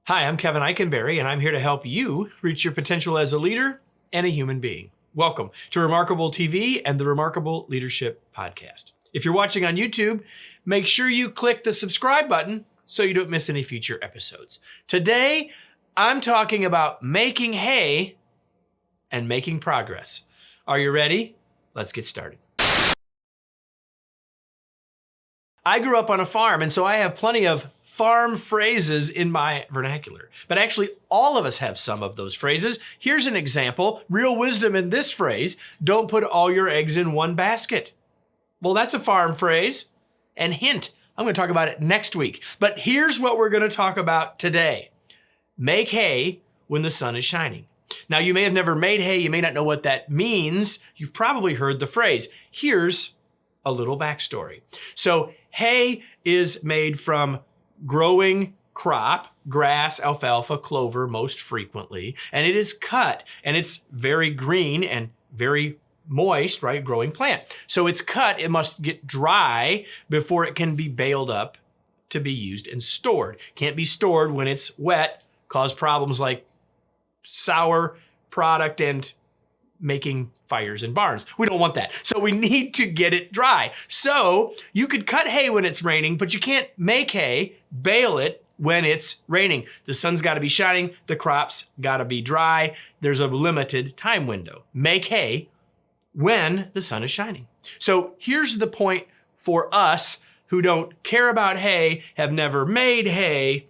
Hi, I'm Kevin Eikenberry, and I'm here to help you reach your potential as a leader and a human being. Welcome to Remarkable TV and the Remarkable Leadership Podcast. If you're watching on YouTube, make sure you click the subscribe button so you don't miss any future episodes. Today, I'm talking about making hay and making progress. Are you ready? Let's get started. I grew up on a farm, and so I have plenty of farm phrases in my vernacular. But actually, all of us have some of those phrases. Here's an example. Real wisdom in this phrase: don't put all your eggs in one basket. Well, that's a farm phrase. And hint, I'm going to talk about it next week. But here's what we're going to talk about today. Make hay when the sun is shining. Now, you may have never made hay. You may not know what that means. You've probably heard the phrase. Here's a little backstory. So hay is made from growing crop, grass, alfalfa, clover most frequently, and it is cut, and it's very green and very moist, right? Growing plant. So it's cut, it must get dry before it can be baled up to be used and stored. Can't be stored when it's wet, cause problems like sour product and making fires in barns. We don't want that. So we need to get it dry. So you could cut hay when it's raining, but you can't make hay, bale it when it's raining. The sun's got to be shining. The crops got to be dry. There's a limited time window. Make hay when the sun is shining. So here's the point for us who don't care about hay, have never made hay,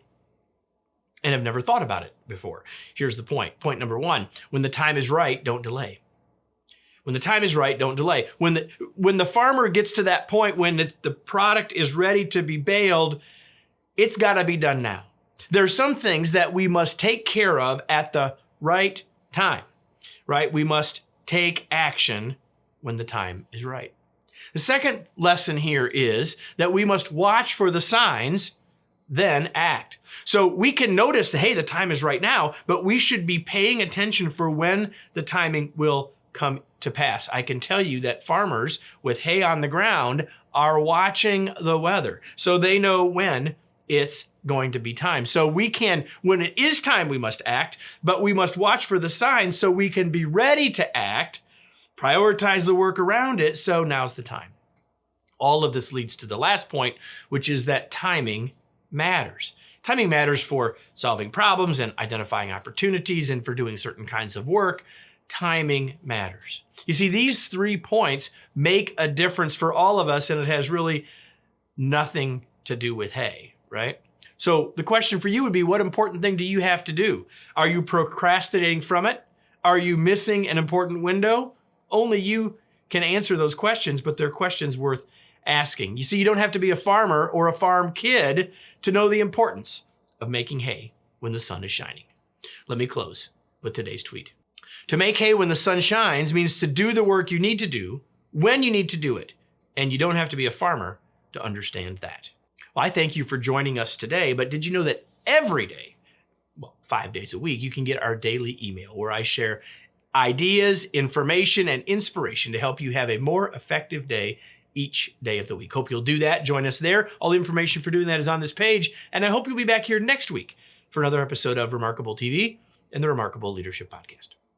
and have never thought about it before. Here's the point. Point number one: when the time is right, don't delay. When the time is right, don't delay. When the farmer gets to that point when the product is ready to be baled, it's got to be done now. There are some things that we must take care of at the right time, right? We must take action when the time is right. The second lesson here is that we must watch for the signs, then act. So we can notice, hey, the time is right now, but we should be paying attention for when the timing will come to pass. I can tell you that farmers with hay on the ground are watching the weather, so they know when it's going to be time. So we can, when it is time, we must act, but we must watch for the signs so we can be ready to act, prioritize the work around it, so now's the time. All of this leads to the last point, which is that timing matters. Timing matters for solving problems and identifying opportunities and for doing certain kinds of work. Timing matters. You see, these 3 points make a difference for all of us, and it has really nothing to do with hay, right? So the question for you would be, what important thing do you have to do? Are you procrastinating from it? Are you missing an important window? Only you can answer those questions, but they're questions worth asking. You see, you don't have to be a farmer or a farm kid to know the importance of making hay when the sun is shining. Let me close with today's tweet. To make hay when the sun shines means to do the work you need to do when you need to do it. And you don't have to be a farmer to understand that. Well, I thank you for joining us today, but did you know that every day, 5 days a week, you can get our daily email where I share ideas, information, and inspiration to help you have a more effective day each day of the week. Hope you'll do that. Join us there. All the information for doing that is on this page. And I hope you'll be back here next week for another episode of Remarkable TV and the Remarkable Leadership Podcast.